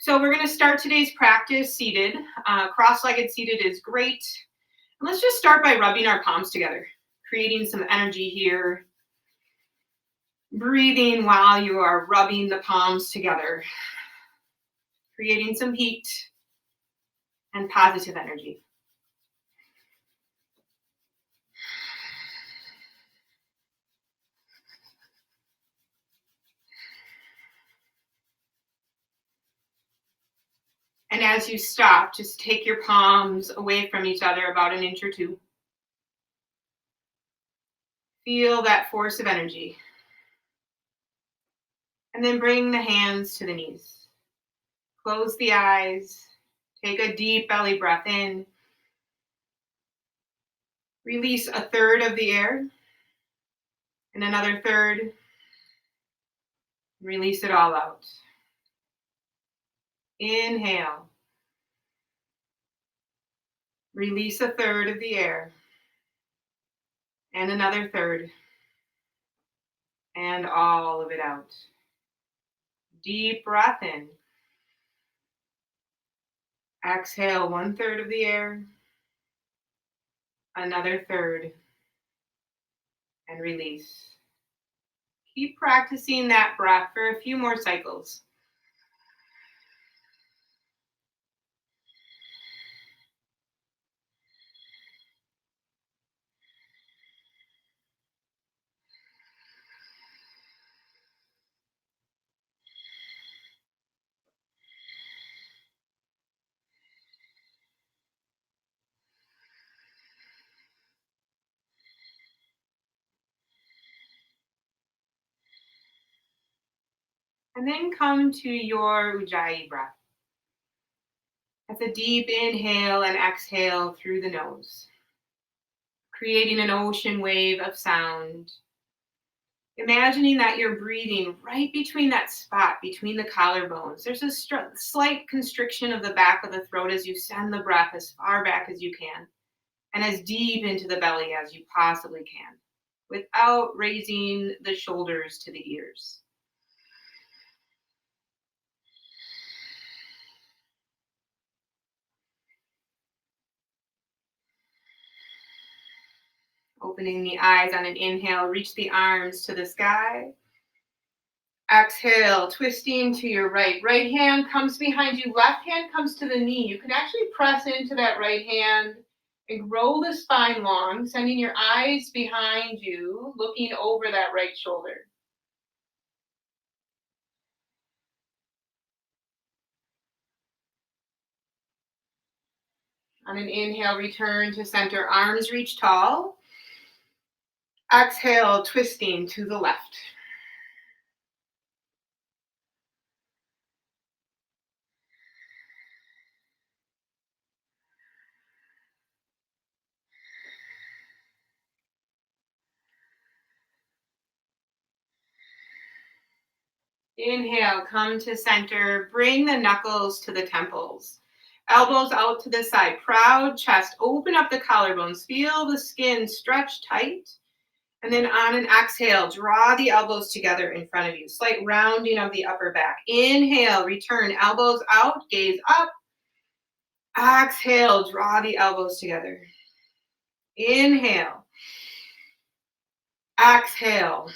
So we're going to start today's practice seated. Cross-legged seated is great. And let's just start by rubbing our palms together, creating some energy here. Breathing while you are rubbing the palms together, creating some heat and positive energy. And as you stop, just take your palms away from each other about an inch or two. Feel that force of energy. And then bring the hands to the knees. Close the eyes. Take a deep belly breath in. Release a third of the air. And another third. Release it all out. Inhale. Release a third of the air. And another third. And all of it out. Deep breath in. Exhale 1/3 of the air. Another third. And release. Keep practicing that breath for a few more cycles. And then come to your Ujjayi breath. That's a deep inhale and exhale through the nose, creating an ocean wave of sound. Imagining that you're breathing right between that spot, between the collarbones. There's a slight constriction of the back of the throat as you send the breath as far back as you can and as deep into the belly as you possibly can, without raising the shoulders to the ears. Opening the eyes on an inhale, reach the arms to the sky. Exhale, twisting to your right. Right hand comes behind you, left hand comes to the knee. You can actually press into that right hand and roll the spine long, sending your eyes behind you, looking over that right shoulder. On an inhale, return to center, arms reach tall. Exhale, twisting to the left. Inhale, come to center, bring the knuckles to the temples. Elbows out to the side, proud chest, open up the collarbones, feel the skin stretch tight. And then on an exhale, draw the elbows together in front of you. Slight rounding of the upper back. Inhale, return, elbows out, gaze up. Exhale, draw the elbows together. Inhale. Exhale.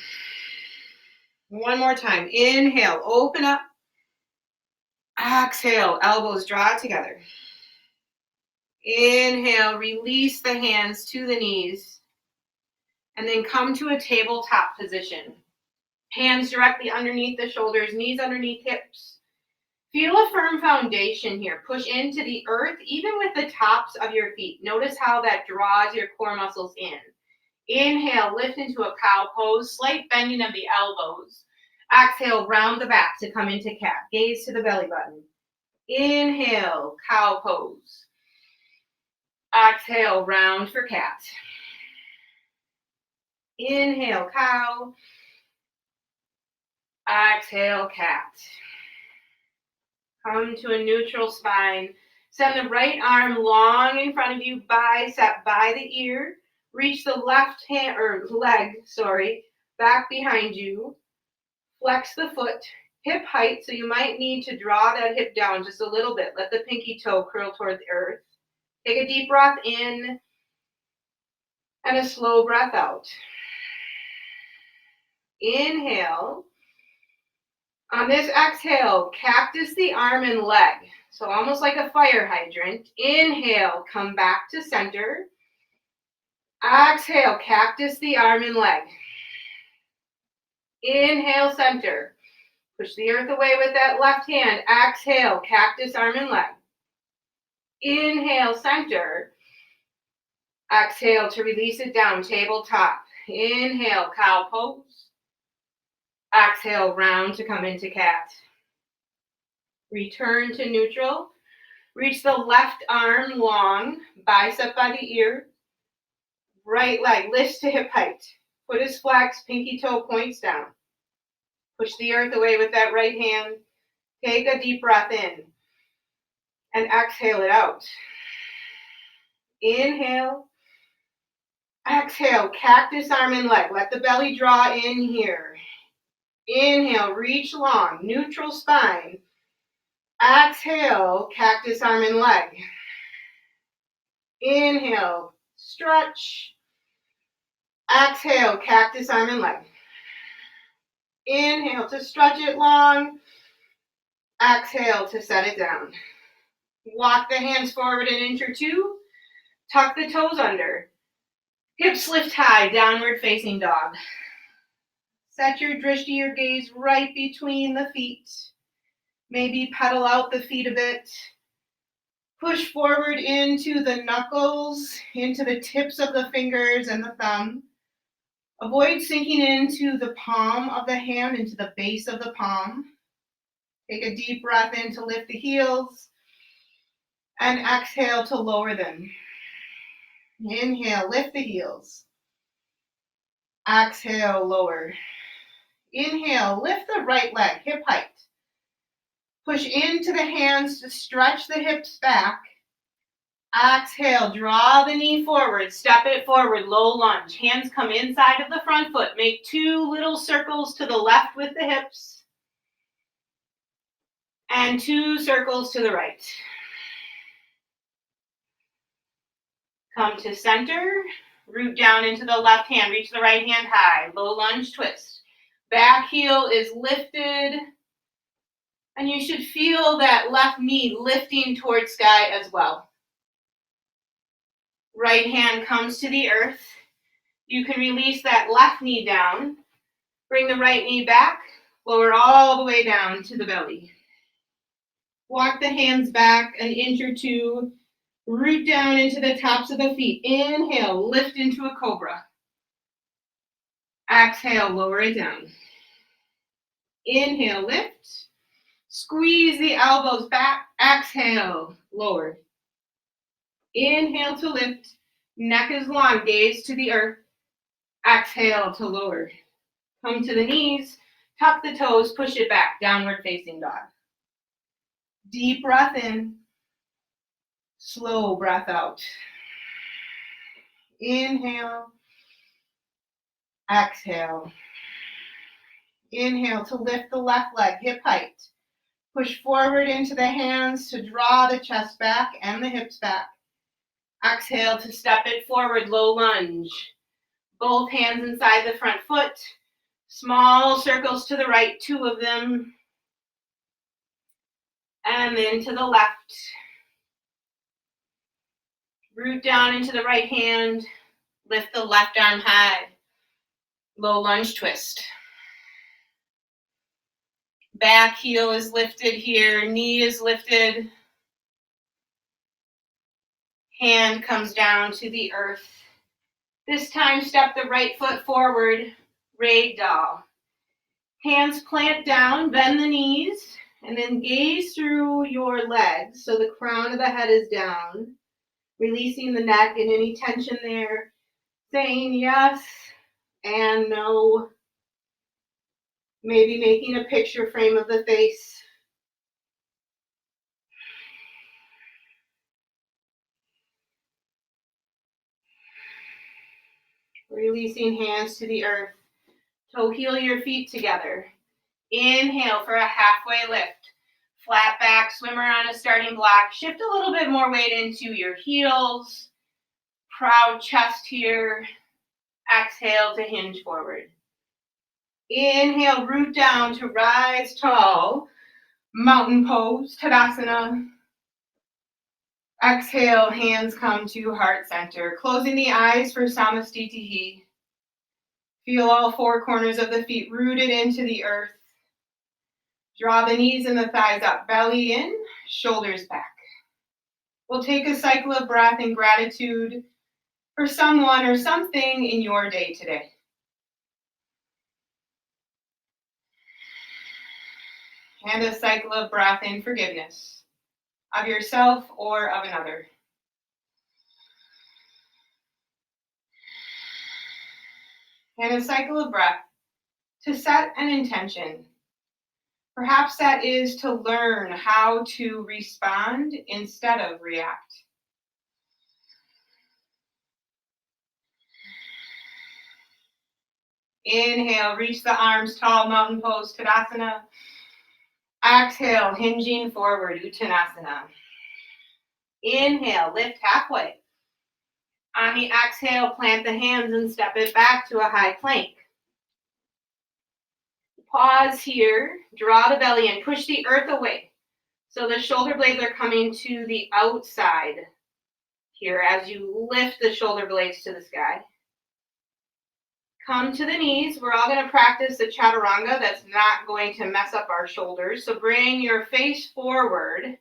One more time. Inhale, open up. Exhale, elbows draw together. Inhale, release the hands to the knees. And then come to a tabletop position. Hands directly underneath the shoulders, knees underneath hips. Feel a firm foundation here. Push into the earth, even with the tops of your feet. Notice how that draws your core muscles in. Inhale, lift into a cow pose, slight bending of the elbows. Exhale, round the back to come into cat. Gaze to the belly button. Inhale, cow pose. Exhale, round for cat. Inhale, cow. Exhale, cat. Come to a neutral spine. Send the right arm long in front of you, bicep by the ear. Reach the left hand or leg, back behind you. Flex the foot. hip height, so you might need to draw that hip down just a little bit. Let the pinky toe curl toward the earth. Take a deep breath in and a slow breath out. Inhale. On this exhale, cactus the arm and leg. So almost like a fire hydrant. Inhale, come back to center. Exhale, cactus the arm and leg. Inhale, center. Push the earth away with that left hand. Exhale, cactus arm and leg. Inhale, center. Exhale to release it down, tabletop. Inhale, cow pose. Exhale, round to come into cat. Return to neutral. Reach the left arm long, bicep by the ear. Right leg lifts to hip height. Foot is flexed, pinky toe points down. Push the earth away with that right hand. Take a deep breath in and exhale it out. Inhale. Exhale, cactus arm and leg. Let the belly draw in here. Inhale, reach long, neutral spine. Exhale, cactus arm and leg. Inhale, stretch. Exhale, cactus arm and leg. Inhale to stretch it long. Exhale to set it down. Walk the hands forward an inch or two. Tuck the toes under. Hips lift high, downward facing dog. Set your drishti, your gaze right between the feet. Maybe pedal out the feet a bit. Push forward into the knuckles, into the tips of the fingers and the thumb. Avoid sinking into the palm of the hand, into the base of the palm. Take a deep breath in to lift the heels and exhale to lower them. Inhale, lift the heels. Exhale, lower. Inhale, lift the right leg, hip height. Push into the hands to stretch the hips back. Exhale, draw the knee forward, step it forward, low lunge. Hands come inside of the front foot. Make 2 little circles to the left with the hips. And 2 circles to the right. Come to center, root down into the left hand, reach the right hand high, low lunge twist. Back heel is lifted, and you should feel that left knee lifting towards sky as well. Right hand comes to the earth. You can release that left knee down, bring the right knee back, lower all the way down to the belly. Walk the hands back an inch or two. Root down into the tops of the feet. Inhale, lift into a cobra. Exhale, lower it down. Inhale, lift. Squeeze the elbows back. Exhale, lower. Inhale to lift. Neck is long, gaze to the earth. Exhale to lower. Come to the knees. Tuck the toes, push it back. Downward facing dog. Deep breath in. Slow breath out. Inhale. Exhale. Inhale to lift the left leg, hip height. Push forward into the hands to draw the chest back and the hips back. Exhale to step it forward, low lunge. Both hands inside the front foot. Small circles to the right, 2 of them. And then to the left. Root down into the right hand. Lift the left arm high. Low lunge twist. Back heel is lifted here. Knee is lifted. Hand comes down to the earth. This time, step the right foot forward. Ragdoll. Hands plant down, bend the knees, and then gaze through your legs so the crown of the head is down. Releasing the neck and any tension there. Saying yes and no. Maybe making a picture frame of the face. Releasing hands to the earth. Toe heel your feet together. Inhale for a halfway lift. Flat back, swimmer on a starting block. Shift a little bit more weight into your heels. Proud chest here. Exhale to hinge forward. Inhale, root down to rise tall. Mountain pose, Tadasana. Exhale, hands come to heart center. Closing the eyes for Samastitihi. Feel all four corners of the feet rooted into the earth. Draw the knees and the thighs up, belly in, shoulders back. We'll take a cycle of breath and gratitude for someone or something in your day today. And a cycle of breath in forgiveness of yourself or of another. And a cycle of breath to set an intention. Perhaps that is to learn how to respond instead of react. Inhale, reach the arms tall, mountain pose, Tadasana. Exhale, hinging forward, Uttanasana. Inhale, lift halfway. On the exhale, plant the hands and step it back to a high plank. Pause here, draw the belly in, push the earth away. So the shoulder blades are coming to the outside here as you lift the shoulder blades to the sky. Come to the knees. We're all going to practice the chaturanga. That's not going to mess up our shoulders. So bring your face forward.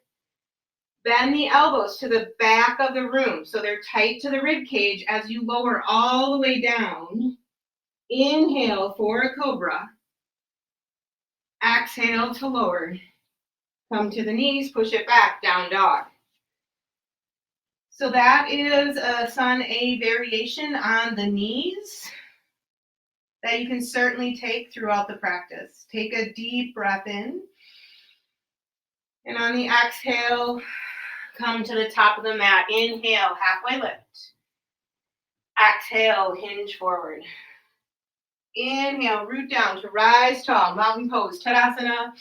Bend the elbows to the back of the room so they're tight to the rib cage as you lower all the way down. Inhale for a cobra. Exhale to lower. Come to the knees, push it back, down dog. So that is a Sun A variation on the knees that you can certainly take throughout the practice. Take a deep breath in. And on the exhale, come to the top of the mat. Inhale, halfway lift. Exhale, hinge forward. Inhale, root down to rise tall, mountain pose, Tadasana.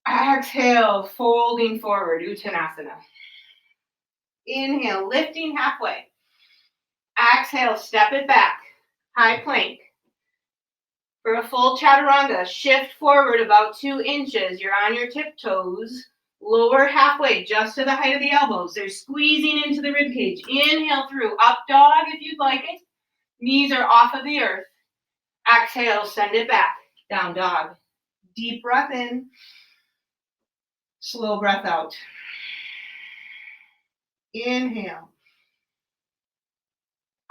Exhale, folding forward, Uttanasana. Inhale, lifting halfway. Exhale, step it back, high plank. For a full chaturanga, shift forward about 2 inches. You're on your tiptoes. Lower halfway, just to the height of the elbows. They're squeezing into the ribcage. Inhale through, up dog if you'd like it. Knees are off of the earth. Exhale, send it back, down dog. Deep breath in. Slow breath out. Inhale.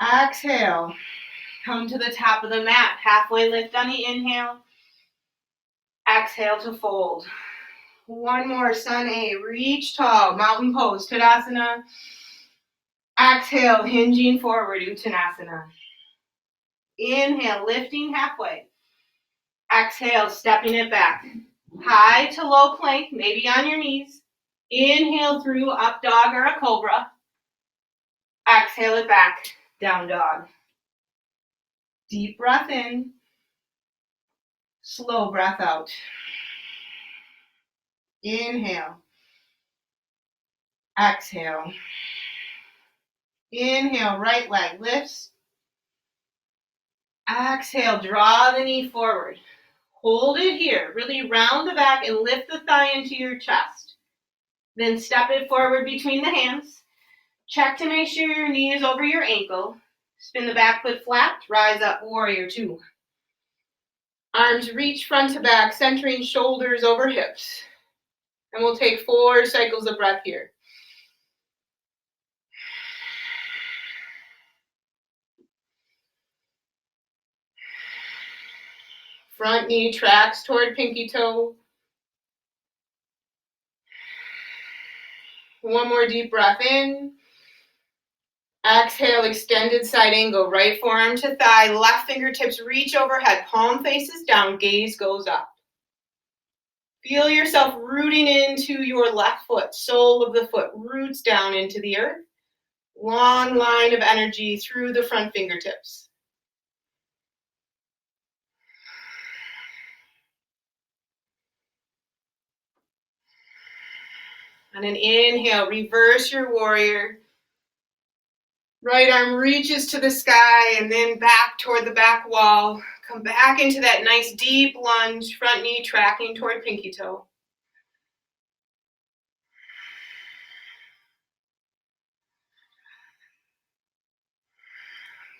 Exhale. Come to the top of the mat. Halfway lift on the inhale. Exhale to fold. One more, Sun A. Reach tall, mountain pose, Tadasana. Exhale, hinging forward, Uttanasana. Inhale, lifting halfway. Exhale, stepping it back. High to low plank, maybe on your knees. Inhale through, up dog or a cobra. Exhale it back, down dog. Deep breath in. Slow breath out. Inhale. Exhale. Inhale, right leg lifts. Exhale, draw the knee forward. Hold it here. Really round the back and lift the thigh into your chest. Then step it forward between the hands. Check to make sure your knee is over your ankle. Spin the back foot flat. Rise up, warrior 2. Arms reach front to back, centering shoulders over hips. And we'll take 4 cycles of breath here. Front knee tracks toward pinky toe. One more deep breath in. Exhale, extended side angle, right forearm to thigh, left fingertips reach overhead, palm faces down, gaze goes up. Feel yourself rooting into your left foot, sole of the foot roots down into the earth. Long line of energy through the front fingertips. On an inhale, reverse your warrior. Right arm reaches to the sky and then back toward the back wall. Come back into that nice deep lunge, front knee tracking toward pinky toe.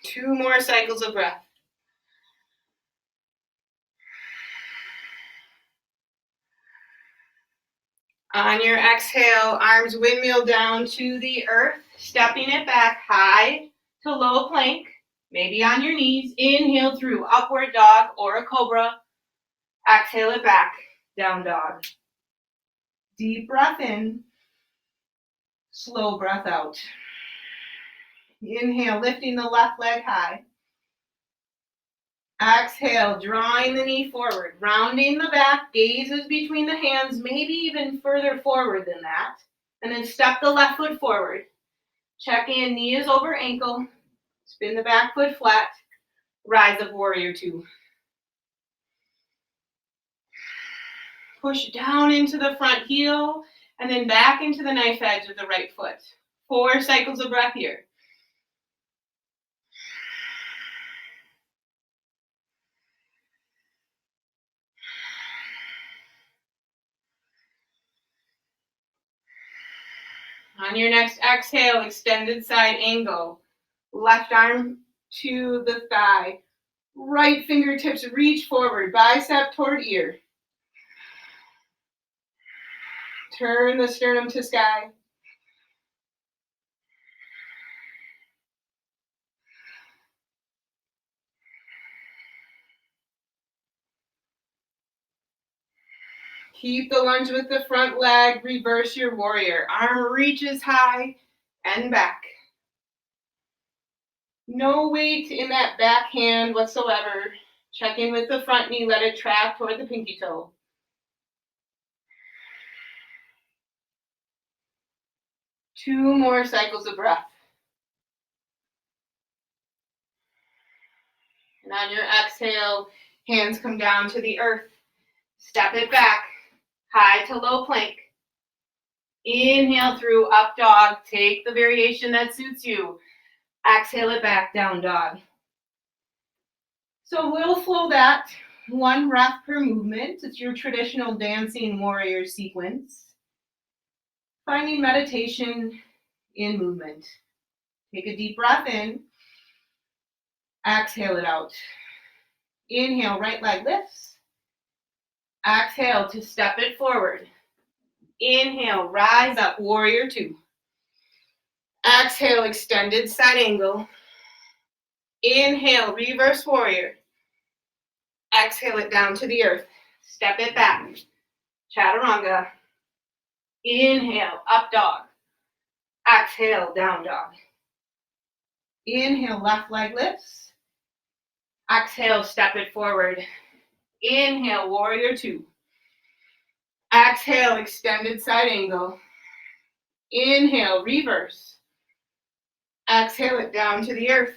Two more cycles of breath. On your exhale, arms windmill down to the earth, stepping it back high to low plank, maybe on your knees. Inhale through upward dog or a cobra. Exhale it back, down dog. Deep breath in, slow breath out. Inhale, lifting the left leg high. Exhale, drawing the knee forward, rounding the back, gazes between the hands, maybe even further forward than that. And then step the left foot forward. Check in, knee is over ankle. Spin the back foot flat. Rise up, warrior two. Push down into the front heel and then back into the knife edge of the right foot. 4 cycles of breath here. On your next exhale, extended side angle. Left arm to the thigh. Right fingertips reach forward, bicep toward ear. Turn the sternum to sky. Keep the lunge with the front leg, reverse your warrior. Arm reaches high and back. No weight in that back hand whatsoever. Check in with the front knee, let it track toward the pinky toe. Two more cycles of breath. And on your exhale, hands come down to the earth. Step it back, high to low plank. Inhale through up dog. Take the variation that suits you. Exhale it back, down dog. So we'll flow that 1 breath per movement. It's your traditional dancing warrior sequence. Finding meditation in movement. Take a deep breath in. Exhale it out. Inhale, right leg lifts. Exhale to step it forward. Inhale, rise up, warrior two. Exhale, extended side angle. Inhale, reverse warrior. Exhale it down to the earth. Step it back. Chaturanga. Inhale, up dog. Exhale, down dog. Inhale, left leg lifts. Exhale, step it forward. Inhale, warrior two. Exhale, extended side angle. Inhale, reverse. Exhale it down to the earth.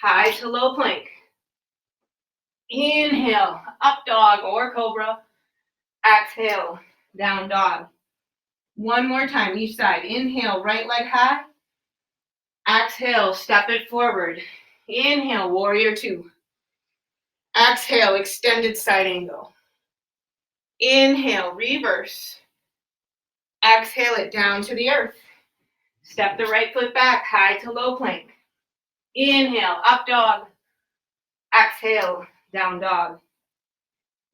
High to low plank. Inhale, up dog or cobra. Exhale, down dog. One more time, each side. Inhale, right leg high. Exhale, step it forward. Inhale, warrior two. Exhale, extended side angle. Inhale, reverse. Exhale it down to the earth. Step the right foot back, high to low plank. Inhale, up dog. Exhale, down dog.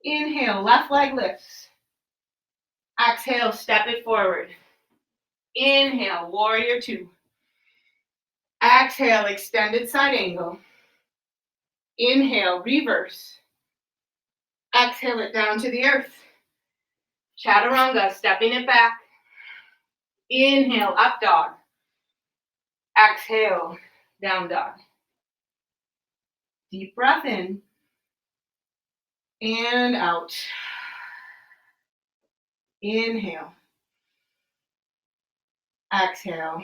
Inhale, left leg lifts. Exhale, step it forward. Inhale, warrior two. Exhale, extended side angle. Inhale, reverse. Exhale it down to the earth. Chaturanga, stepping it back. Inhale, up dog. Exhale, down dog. Deep breath in and out. Inhale. Exhale.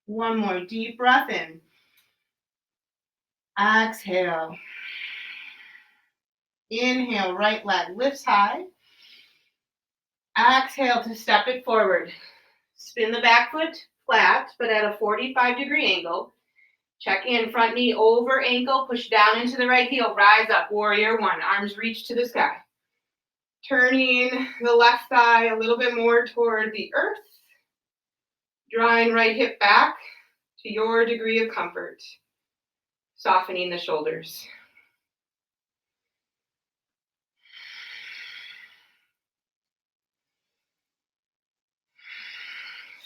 One more deep breath in. Exhale. Inhale, right leg lifts high. Exhale to step it forward. Spin the back foot flat, but at a 45-degree angle. Check in, front knee over ankle, push down into the right heel, rise up, warrior one, arms reach to the sky. Turning the left thigh a little bit more toward the earth, drawing right hip back to your degree of comfort, softening the shoulders.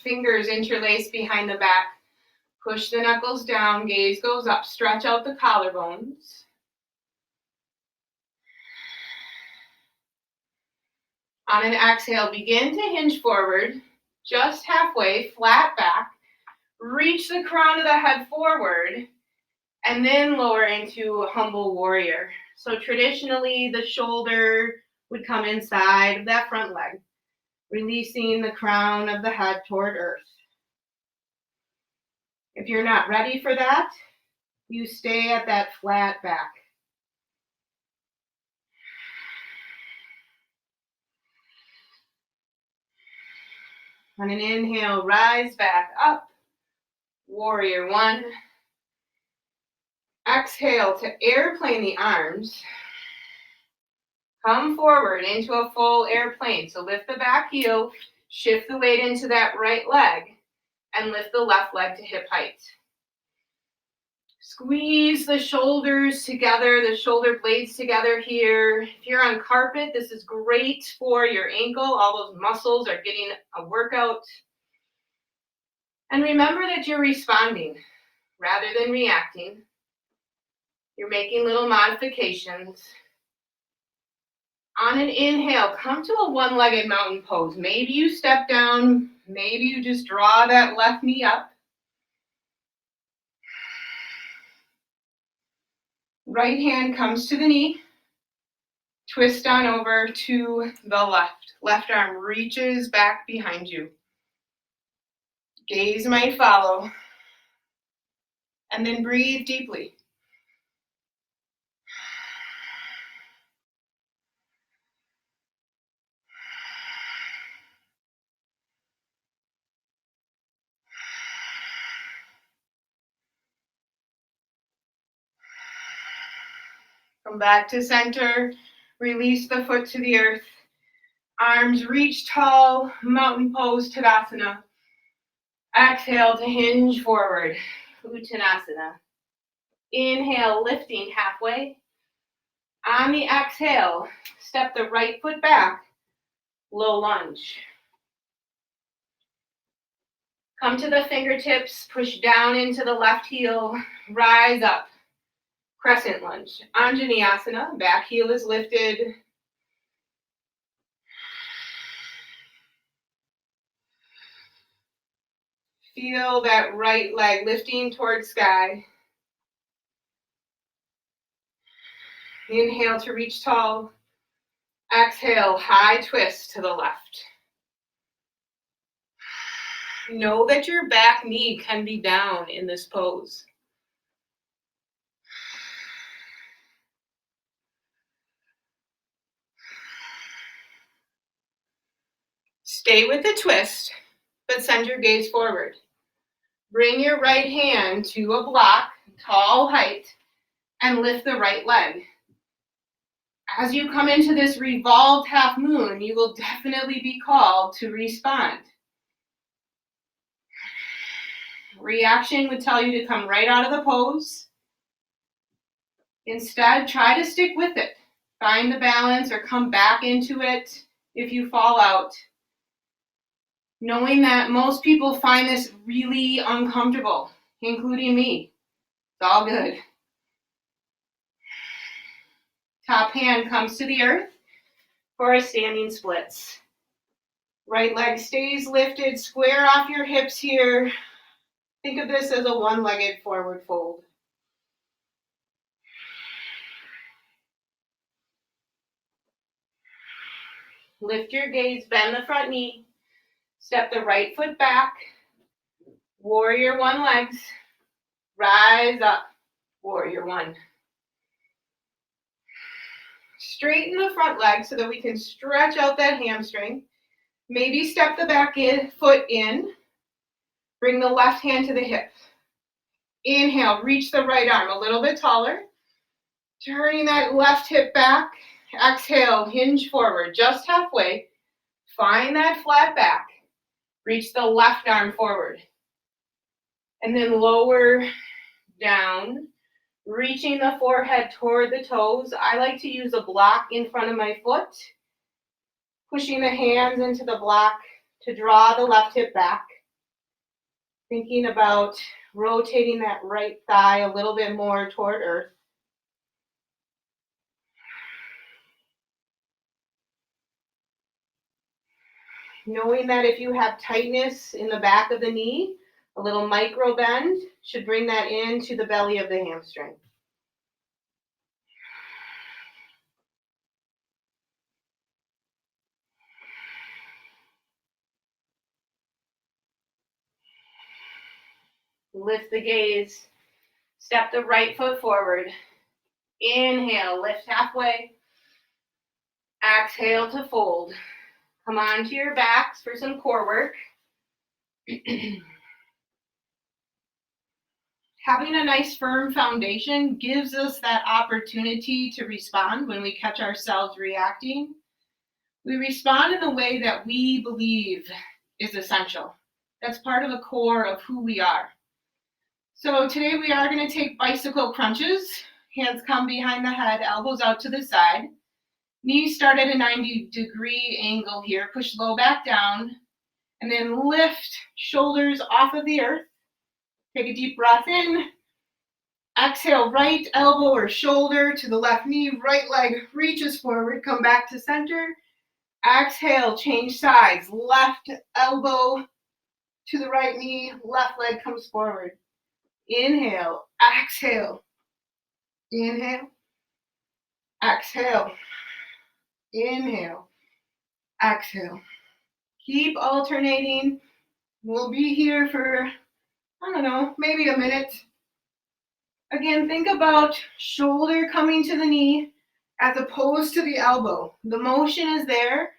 Fingers interlace behind the back. Push the knuckles down, gaze goes up, stretch out the collarbones. On an exhale, begin to hinge forward, just halfway, flat back. Reach the crown of the head forward, and then lower into humble warrior. So traditionally, the shoulder would come inside of that front leg, releasing the crown of the head toward earth. If you're not ready for that, you stay at that flat back. On an inhale, rise back up, warrior one. Exhale to airplane the arms. Come forward into a full airplane. So lift the back heel, shift the weight into that right leg, and lift the left leg to hip height. Squeeze the shoulders together, the shoulder blades together here. If you're on carpet, this is great for your ankle. All those muscles are getting a workout. And remember that you're responding rather than reacting. You're making little modifications. On an inhale, come to a one-legged mountain pose. Maybe you step down, maybe you just draw that left knee up. Right hand comes to the knee. Twist on over to the left. Left arm reaches back behind you. Gaze might follow. And then breathe deeply. Come back to center. Release the foot to the earth. Arms reach tall, mountain pose, Tadasana. Exhale to hinge forward, Uttanasana. Inhale, lifting halfway. On the exhale, step the right foot back, low lunge. Come to the fingertips, push down into the left heel, rise up. Crescent lunge. Anjaneyasana, back heel is lifted. Feel that right leg lifting towards sky. Inhale to reach tall. Exhale, high twist to the left. Know that your back knee can be down in this pose. Stay with the twist, but send your gaze forward. Bring your right hand to a block, tall height, and lift the right leg. As you come into this revolved half moon, you will definitely be called to respond. Reaction would tell you to come right out of the pose. Instead, try to stick with it. Find the balance or come back into it if you fall out. Knowing that most people find this really uncomfortable, including me. It's all good. Top hand comes to the earth for a standing splits. Right leg stays lifted, square off your hips here. Think of this as a one-legged forward fold. Lift your gaze, bend the front knee. Step the right foot back. Warrior one legs. Rise up. Warrior one. Straighten the front leg so that we can stretch out that hamstring. Maybe step the back foot in. Bring the left hand to the hip. Inhale, reach the right arm a little bit taller. Turning that left hip back. Exhale, hinge forward, just halfway. Find that flat back. Reach the left arm forward. And then lower down, reaching the forehead toward the toes. I like to use a block in front of my foot. Pushing the hands into the block to draw the left hip back. Thinking about rotating that right thigh a little bit more toward earth. Knowing that if you have tightness in the back of the knee, a little micro bend should bring that into the belly of the hamstring. Lift the gaze. Step the right foot forward. Inhale, lift halfway. Exhale to fold. Come onto your backs for some core work. Having a nice firm foundation gives us that opportunity to respond when we catch ourselves reacting. We respond in the way that we believe is essential. That's part of the core of who we are. So today we are going to take bicycle crunches. Hands come behind the head, elbows out to the side. Knees start at a 90-degree angle here. Push low back down. And then lift shoulders off of the earth. Take a deep breath in. Exhale, right elbow or shoulder to the left knee. Right leg reaches forward. Come back to center. Exhale, change sides. Left elbow to the right knee. Left leg comes forward. Inhale, exhale. Inhale, exhale. Inhale, exhale. Keep alternating. We'll be here for, I don't know, maybe a minute. Again, think about shoulder coming to the knee as opposed to the elbow. The motion is there,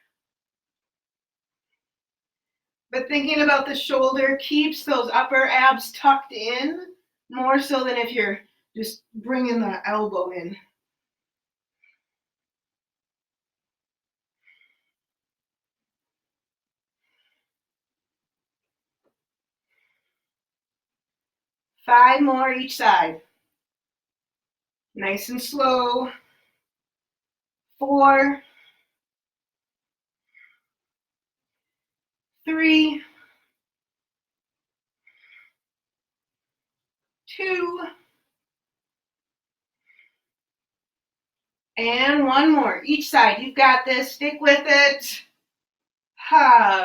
but thinking about the shoulder keeps those upper abs tucked in more so than if you're just bringing the elbow in. Five more each side. Nice and slow. 4, 3, 2, and one more. Each side. You've got this. Stick with it.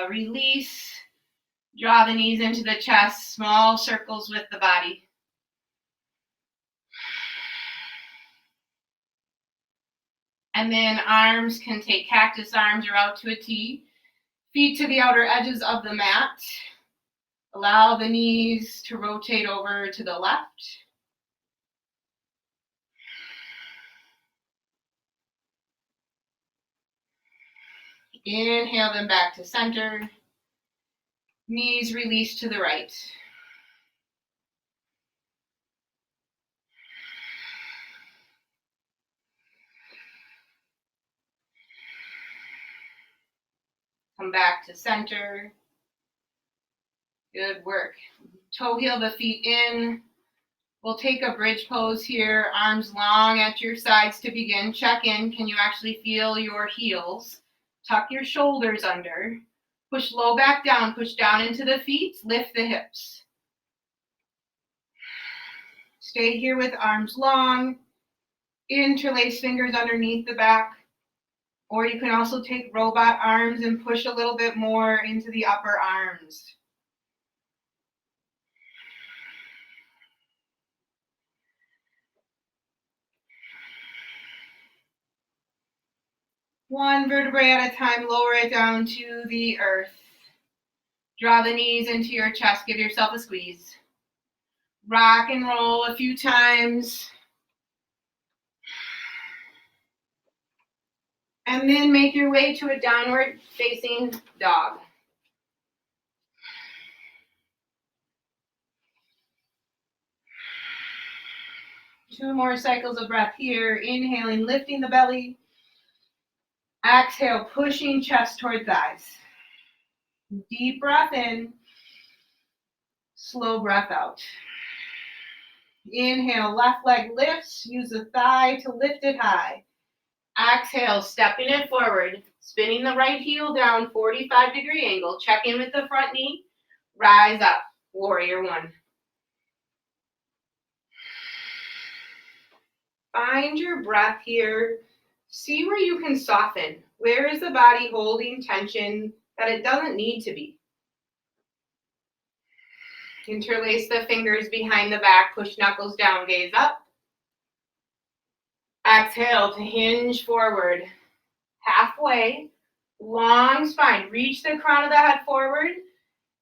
Release. Draw the knees into the chest. Small circles with the body. And then arms can take cactus arms or out to a T. Feet to the outer edges of the mat. Allow the knees to rotate over to the left. Inhale them back to center. Knees release to the right. Come back to center. Good work. Toe heel the feet in. We'll take a bridge pose here. Arms long at your sides to begin. Check in. Can you actually feel your heels? Tuck your shoulders under. Push low back down. Push down into the feet. Lift the hips. Stay here with arms long. Interlace fingers underneath the back. Or you can also take robot arms and push a little bit more into the upper arms. One vertebrae at a time, lower it down to the earth. Draw the knees into your chest, give yourself a squeeze. Rock and roll a few times. And then make your way to a downward facing dog. Two more cycles of breath here. Inhaling, lifting the belly. Exhale, pushing chest toward thighs. Deep breath in. Slow breath out. Inhale, left leg lifts. Use the thigh to lift it high. Exhale, stepping it forward. Spinning the right heel down, 45-degree angle. Check in with the front knee. Rise up, warrior one. Find your breath here. See where you can soften. Where is the body holding tension that it doesn't need to be? Interlace the fingers behind the back. Push knuckles down, gaze up. Exhale to hinge forward. Halfway. Long spine. Reach the crown of the head forward.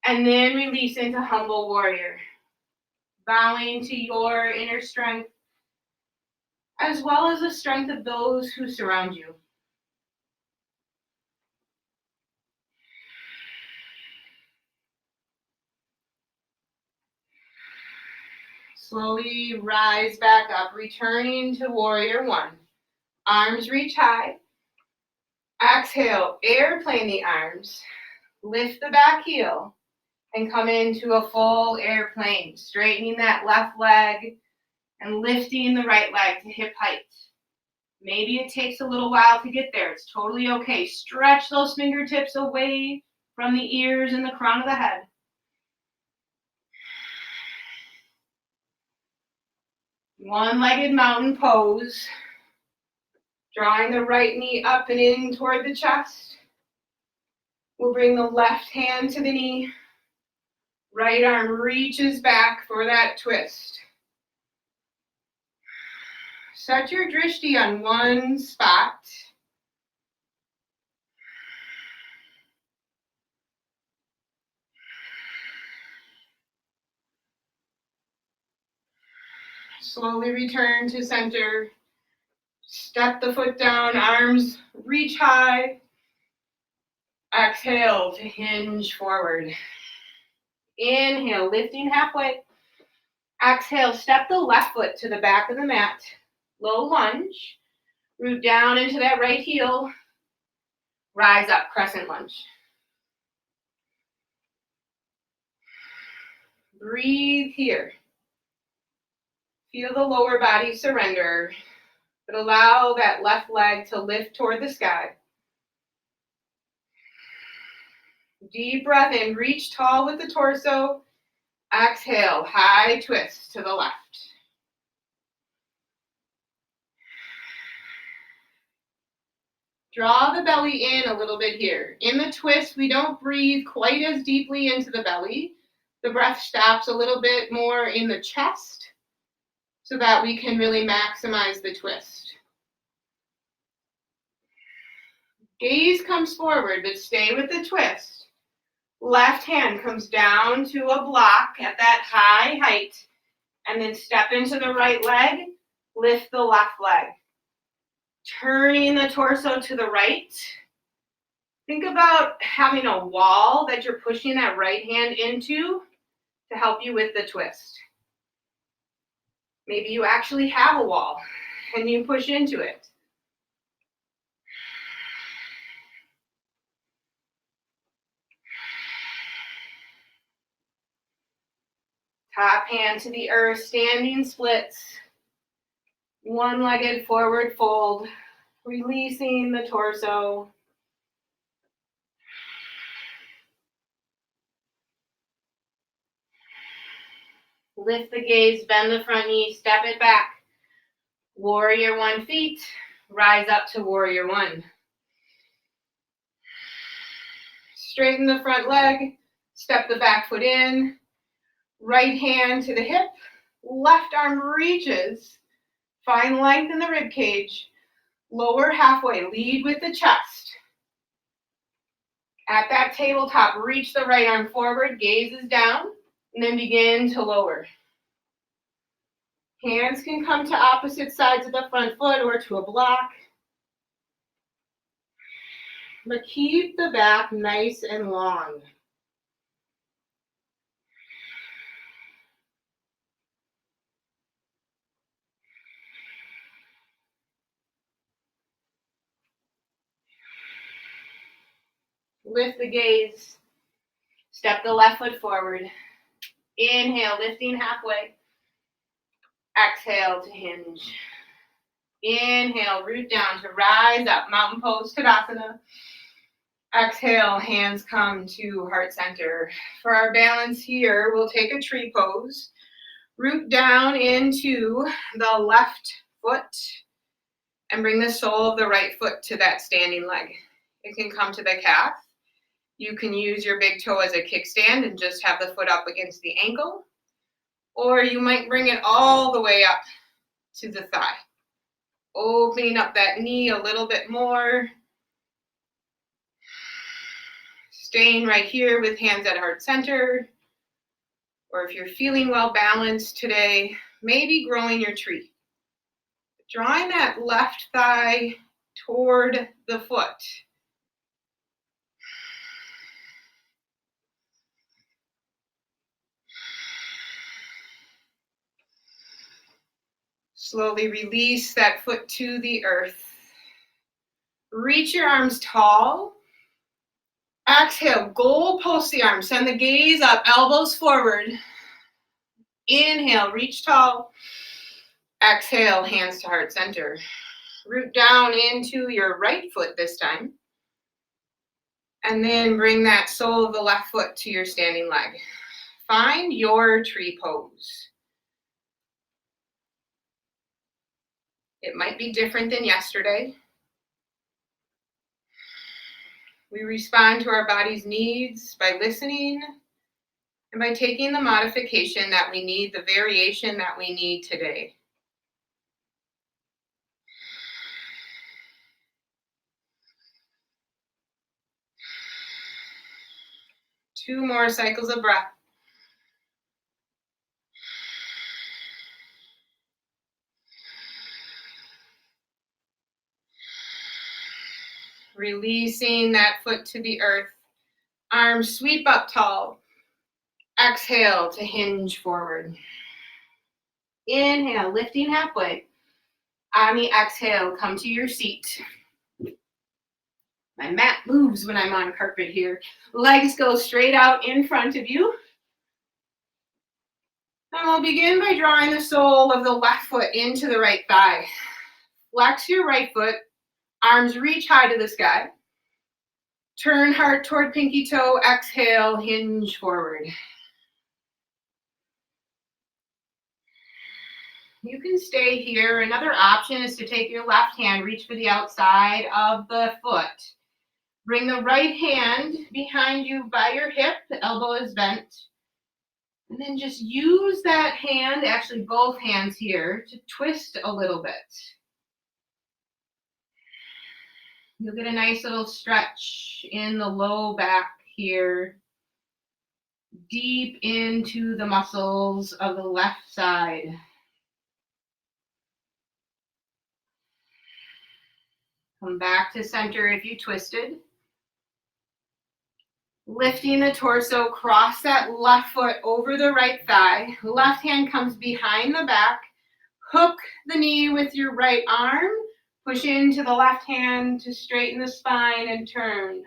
And then release into humble warrior. Bowing to your inner strength, as well as the strength of those who surround you. Slowly rise back up, returning to warrior one. Arms reach high. Exhale, airplane the arms. Lift the back heel and come into a full airplane, straightening that left leg and lifting the right leg to hip height. Maybe it takes a little while to get there. It's totally okay. Stretch those fingertips away from the ears and the crown of the head. One-legged mountain pose. Drawing the right knee up and in toward the chest. We'll bring the left hand to the knee. Right arm reaches back for that twist. Set your drishti on one spot. Slowly return to center. Step the foot down, arms reach high. Exhale to hinge forward. Inhale, lifting halfway. Exhale, step the left foot to the back of the mat. Low lunge. Root down into that right heel. Rise up, crescent lunge. Breathe here. Feel the lower body surrender, but allow that left leg to lift toward the sky. Deep breath in, reach tall with the torso. Exhale, high twist to the left. Draw the belly in a little bit here. In the twist, we don't breathe quite as deeply into the belly. The breath stops a little bit more in the chest so that we can really maximize the twist. Gaze comes forward, but stay with the twist. Left hand comes down to a block at that high height, and then step into the right leg, lift the left leg. Turning the torso to the right. Think about having a wall that you're pushing that right hand into to help you with the twist. Maybe you actually have a wall and you push into it. Top hand to the earth, standing splits. One-legged forward fold, releasing the torso. Lift the gaze, bend the front knee, step it back. Warrior one feet, rise up to warrior one. Straighten the front leg, step the back foot in. Right hand to the hip, left arm reaches. Find length in the rib cage. Lower halfway, lead with the chest. At that tabletop, reach the right arm forward, gaze is down, and then begin to lower. Hands can come to opposite sides of the front foot or to a block. But keep the back nice and long. Lift the gaze. Step the left foot forward. Inhale, lifting halfway. Exhale to hinge. Inhale, root down to rise up, mountain pose, Tadasana. Exhale, hands come to heart center. For our balance here, we'll take a tree pose. Root down into the left foot and bring the sole of the right foot to that standing leg. It can come to the calf. You can use your big toe as a kickstand and just have the foot up against the ankle. Or you might bring it all the way up to the thigh. Opening up that knee a little bit more. Staying right here with hands at heart center. Or if you're feeling well balanced today, maybe growing your tree. Drawing that left thigh toward the foot. Slowly release that foot to the earth. Reach your arms tall. Exhale, goal post the arms. Send the gaze up, elbows forward. Inhale, reach tall. Exhale, hands to heart center. Root down into your right foot this time. And then bring that sole of the left foot to your standing leg. Find your tree pose. It might be different than yesterday. We respond to our body's needs by listening and by taking the modification that we need, the variation that we need today. Two more cycles of breath. Releasing that foot to the earth. Arms sweep up tall. Exhale to hinge forward. Inhale, lifting halfway. On the exhale, come to your seat. My mat moves when I'm on carpet here. Legs go straight out in front of you. And we'll begin by drawing the sole of the left foot into the right thigh. Flex your right foot. Arms reach high to the sky. Turn heart toward pinky toe. Exhale, hinge forward. You can stay here. Another option is to take your left hand, reach for the outside of the foot. Bring the right hand behind you by your hip. The elbow is bent. And then just use that hand, actually both hands here, to twist a little bit. You'll get a nice little stretch in the low back here, deep into the muscles of the left side. Come back to center if you twisted. Lifting the torso, cross that left foot over the right thigh. Left hand comes behind the back. Hook the knee with your right arm. Push into the left hand to straighten the spine and turn.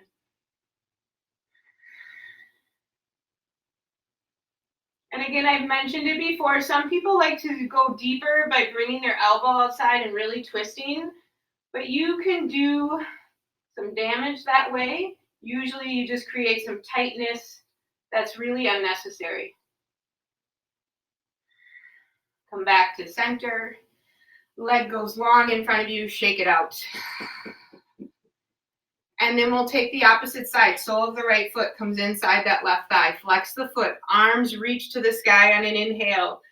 And again, I've mentioned it before, some people like to go deeper by bringing their elbow outside and really twisting, but you can do some damage that way. Usually you just create some tightness that's really unnecessary. Come back to center. Leg goes long in front of you, shake it out. And then we'll take the opposite side. Sole of the right foot comes inside that left thigh. Flex the foot. Arms reach to the sky on an inhale.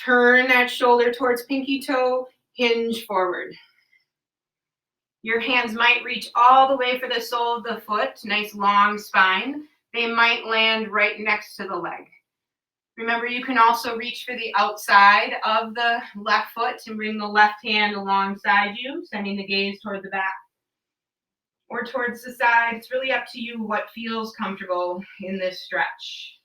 Turn that shoulder towards pinky toe. Hinge forward. Your hands might reach all the way for the sole of the foot. Nice long spine. They might land right next to the leg. Remember, you can also reach for the outside of the left foot and bring the left hand alongside you, sending the gaze toward the back. or towards the side. It's really up to you what feels comfortable in this stretch.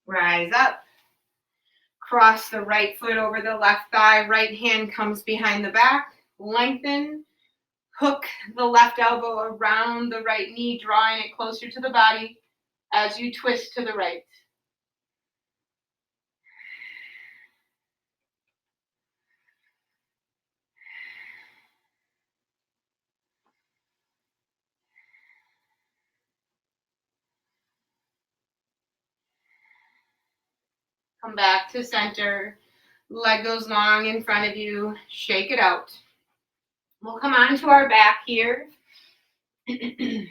Rise up. Cross the right foot over the left thigh. Right hand comes behind the back. Lengthen. Hook the left elbow around the right knee, drawing it closer to the body as you twist to the right. Come back to center. Leg goes long in front of you. Shake it out. We'll come on to our back here. And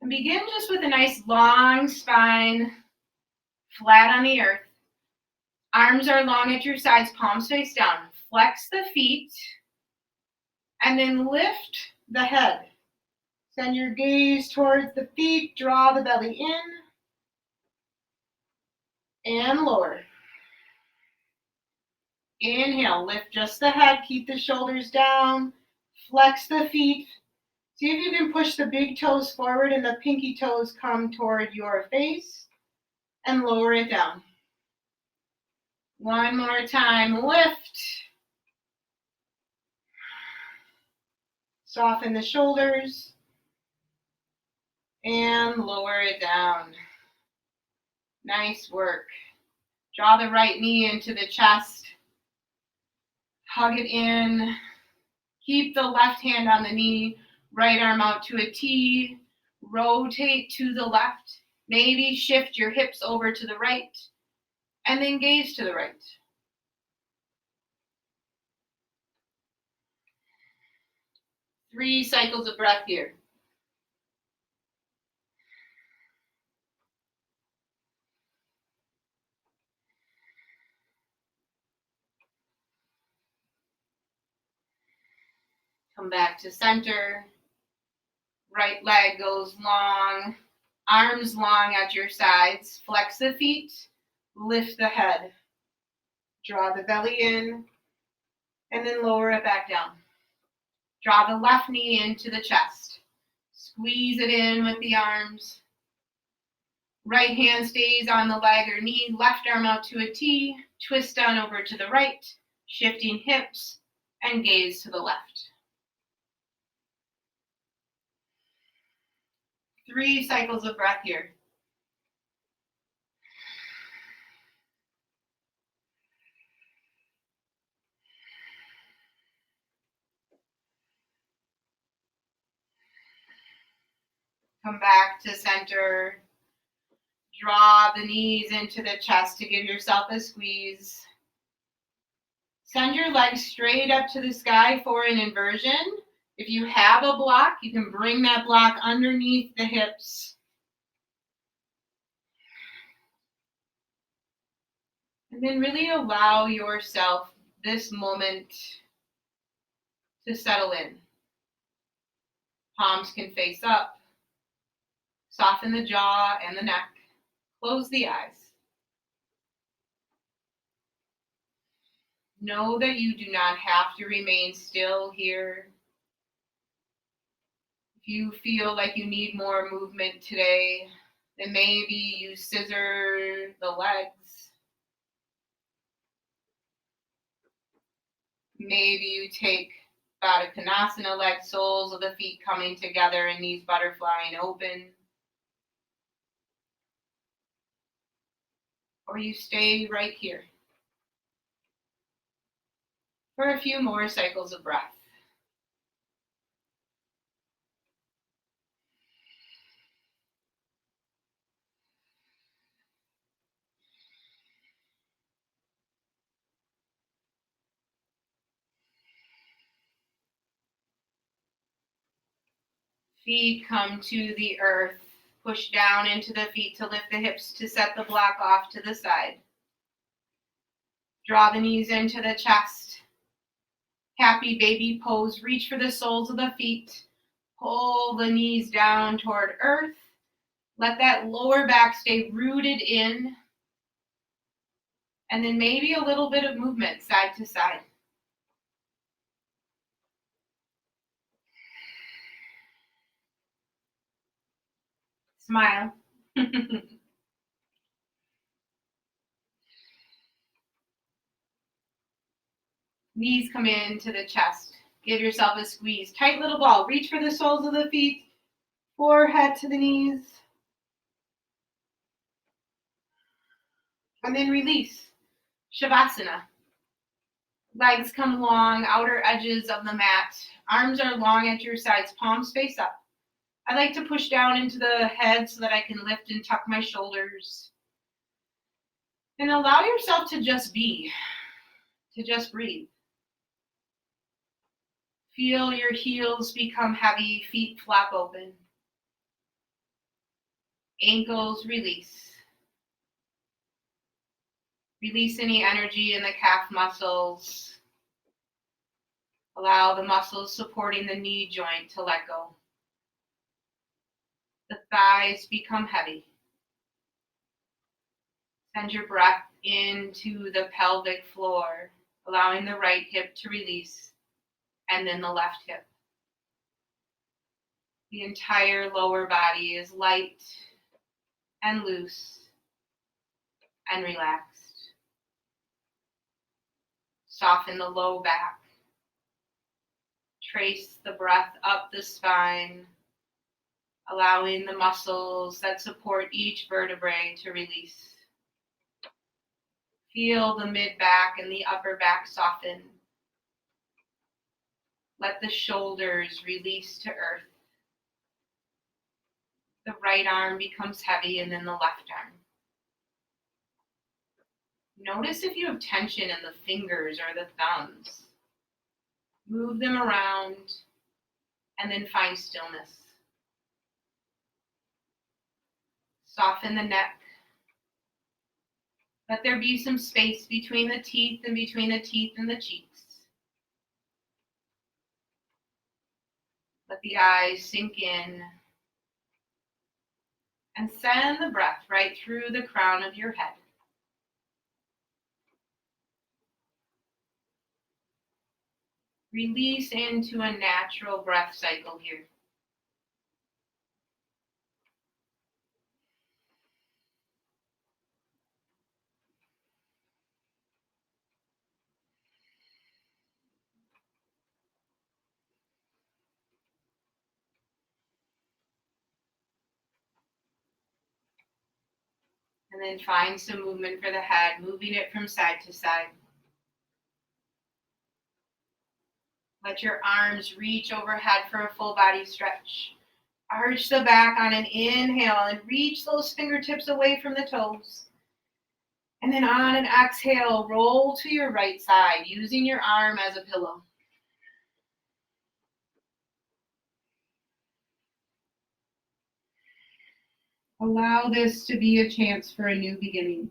begin just with a nice long spine, flat on the earth. Arms are long at your sides, palms face down. Flex the feet, and then lift the head. Send your gaze towards the feet, draw the belly in, and lower. Inhale, lift just the head, keep the shoulders down, flex the feet. See if you can push the big toes forward and the pinky toes come toward your face, and lower it down. One more time, lift. Soften the shoulders, and lower it down. Nice work. Draw the right knee into the chest. Hug it in. Keep the left hand on the knee, right arm out to a T. Rotate to the left. Maybe shift your hips over to the right, and then gaze to the right. Three cycles of breath here. Come back to center. Right leg goes long, arms long at your sides. Flex the feet, lift the head. Draw the belly in, and then lower it back down. Draw the left knee into the chest. Squeeze it in with the arms. Right hand stays on the leg or knee, left arm out to a T. Twist down over to the right, shifting hips, and gaze to the left. 3 cycles of breath here. Come back to center. Draw the knees into the chest to give yourself a squeeze. Send your legs straight up to the sky for an inversion. If you have a block, you can bring that block underneath the hips. And then really allow yourself this moment to settle in. Palms can face up. Soften the jaw and the neck. Close the eyes. Know that you do not have to remain still here. If you feel like you need more movement today, then maybe you scissor the legs. Maybe you take Baddha Konasana, leg soles of the feet coming together and knees butterflying open. Or you stay right here for a few more cycles of breath. Feet come to the earth. Push down into the feet to lift the hips to set the block off to the side. Draw the knees into the chest. Happy baby pose. Reach for the soles of the feet. Pull the knees down toward earth. Let that lower back stay rooted in. And then maybe a little bit of movement side to side. Smile. Knees come into the chest. Give yourself a squeeze. Tight little ball. Reach for the soles of the feet. Forehead to the knees. And then release. Shavasana. Legs come long, outer edges of the mat. Arms are long at your sides, palms face up. I like to push down into the head so that I can lift and tuck my shoulders. And allow yourself to just be, to just breathe. Feel your heels become heavy, feet flap open. Ankles release. Release any energy in the calf muscles. Allow the muscles supporting the knee joint to let go. The thighs become heavy. Send your breath into the pelvic floor, allowing the right hip to release, and then the left hip. The entire lower body is light and loose and relaxed. Soften the low back. Trace the breath up the spine, allowing the muscles that support each vertebrae to release. Feel the mid-back and the upper back soften. Let the shoulders release to earth. The right arm becomes heavy and then the left arm. Notice if you have tension in the fingers or the thumbs. Move them around and then find stillness. Soften the neck. Let there be some space between the teeth and between the teeth and the cheeks. Let the eyes sink in. And send the breath right through the crown of your head. Release into a natural breath cycle here. And then find some movement for the head, moving it from side to side. Let your arms reach overhead for a full body stretch. Arch the back on an inhale and reach those fingertips away from the toes. And then on an exhale, roll to your right side, using your arm as a pillow. Allow this to be a chance for a new beginning.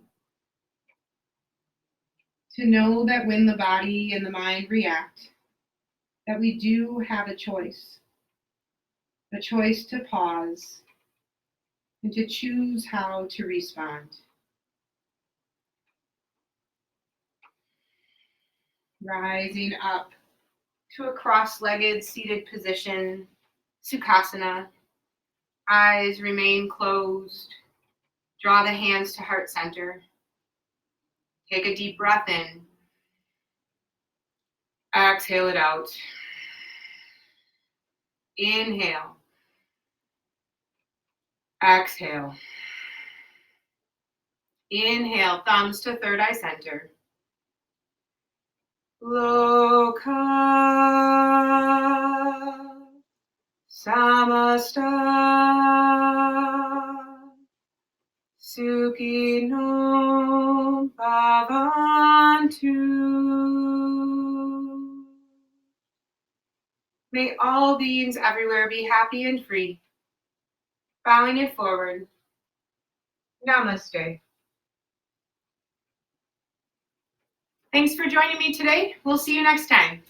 To know that when the body and the mind react, that we do have a choice to pause and to choose how to respond. Rising up to a cross-legged seated position, Sukhasana. Eyes remain closed. Draw the hands to heart center. Take a deep breath in. Exhale it out. Inhale. Exhale. Inhale, thumbs to third eye center. Loka Samasta Sukhino Bhavantu. May all beings everywhere be happy and free. Bowing it forward. Namaste. Thanks for joining me today. We'll see you next time.